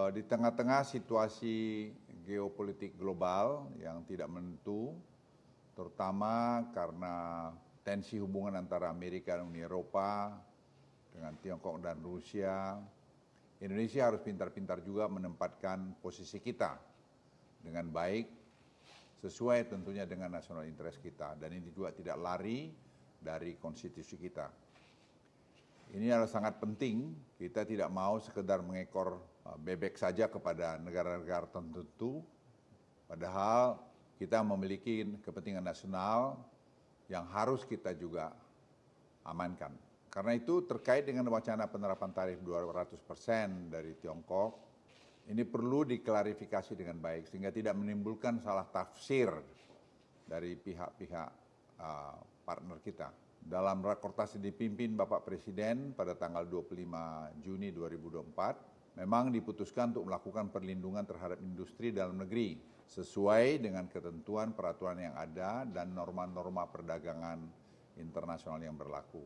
Di tengah-tengah situasi geopolitik global yang tidak menentu, terutama karena tensi hubungan antara Amerika dan Uni Eropa dengan Tiongkok dan Rusia, Indonesia harus pintar-pintar juga menempatkan posisi kita dengan baik, sesuai tentunya dengan national interest kita. Dan ini juga tidak lari dari konstitusi kita. Ini adalah sangat penting, kita tidak mau sekedar mengekor bebek saja kepada negara-negara tertentu, padahal kita memiliki kepentingan nasional yang harus kita juga amankan. Karena itu terkait dengan wacana penerapan tarif 200% dari Tiongkok, ini perlu diklarifikasi dengan baik sehingga tidak menimbulkan salah tafsir dari pihak-pihak partner kita. Dalam rakortas yang dipimpin Bapak Presiden pada tanggal 25 Juni 2024, memang diputuskan untuk melakukan perlindungan terhadap industri dalam negeri sesuai dengan ketentuan peraturan yang ada dan norma-norma perdagangan internasional yang berlaku.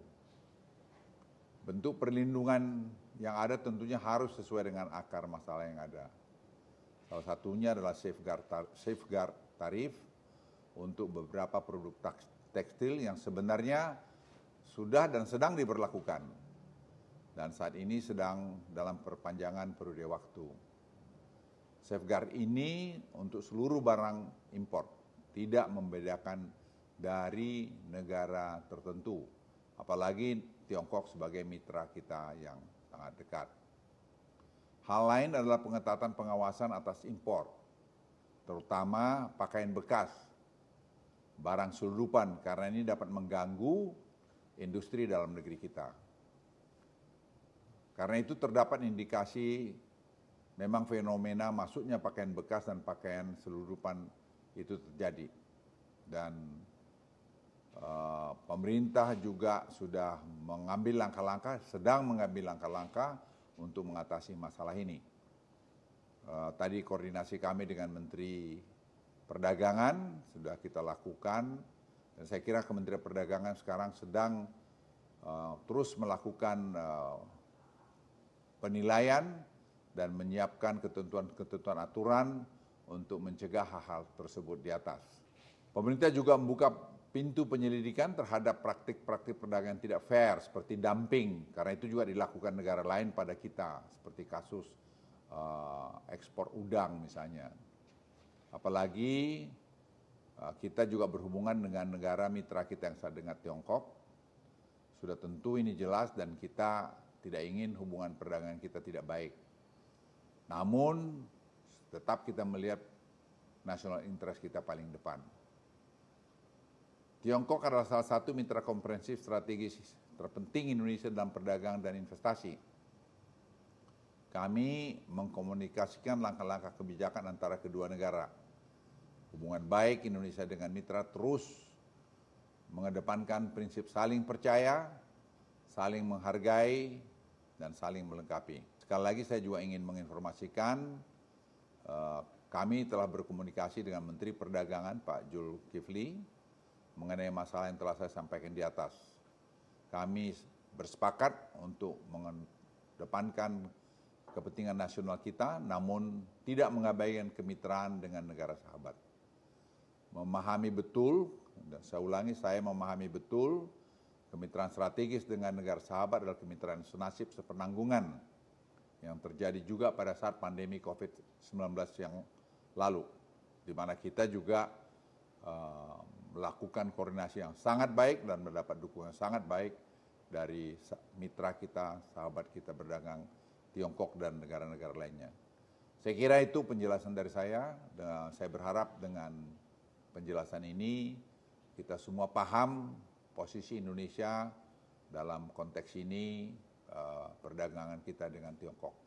Bentuk perlindungan yang ada tentunya harus sesuai dengan akar masalah yang ada. Salah satunya adalah safeguard tarif untuk beberapa produk tekstil yang sebenarnya sudah dan sedang diberlakukan dan saat ini sedang dalam perpanjangan periode waktu. Safeguard ini untuk seluruh barang impor, tidak membedakan dari negara tertentu, apalagi Tiongkok sebagai mitra kita yang sangat dekat. Hal lain adalah pengetatan pengawasan atas impor, terutama pakaian bekas, barang selundupan, karena ini dapat mengganggu industri dalam negeri kita. Karena itu terdapat indikasi memang fenomena masuknya pakaian bekas dan pakaian selundupan itu terjadi. Dan pemerintah juga sudah mengambil langkah-langkah, sedang mengambil langkah-langkah untuk mengatasi masalah ini. Tadi koordinasi kami dengan Menteri Perdagangan sudah kita lakukan. Dan saya kira Kementerian Perdagangan sekarang sedang terus melakukan penilaian dan menyiapkan ketentuan-ketentuan aturan untuk mencegah hal-hal tersebut di atas. Pemerintah juga membuka pintu penyelidikan terhadap praktik-praktik perdagangan tidak fair seperti dumping, karena itu juga dilakukan negara lain pada kita, seperti kasus ekspor udang misalnya. Apalagi kita juga berhubungan dengan negara mitra kita yang sangat dekat, Tiongkok. Sudah tentu ini jelas dan kita tidak ingin hubungan perdagangan kita tidak baik. Namun tetap kita melihat national interest kita paling depan. Tiongkok adalah salah satu mitra komprehensif strategis terpenting Indonesia dalam perdagangan dan investasi. Kami mengkomunikasikan langkah-langkah kebijakan antara kedua negara. Hubungan baik Indonesia dengan mitra terus mengedepankan prinsip saling percaya, saling menghargai, dan saling melengkapi. Sekali lagi saya juga ingin menginformasikan, kami telah berkomunikasi dengan Menteri Perdagangan Pak Zulkifli mengenai masalah yang telah saya sampaikan di atas. Kami bersepakat untuk mengedepankan kepentingan nasional kita, namun tidak mengabaikan kemitraan dengan negara sahabat. Memahami betul, dan saya ulangi, saya memahami betul kemitraan strategis dengan negara sahabat adalah kemitraan senasib sepenanggungan yang terjadi juga pada saat pandemi COVID-19 yang lalu, di mana kita juga melakukan koordinasi yang sangat baik dan mendapat dukungan sangat baik dari mitra kita, sahabat kita berdagang Tiongkok dan negara-negara lainnya. Saya kira itu penjelasan dari saya, dan saya berharap dengan penjelasan ini kita semua paham posisi Indonesia dalam konteks ini perdagangan kita dengan Tiongkok.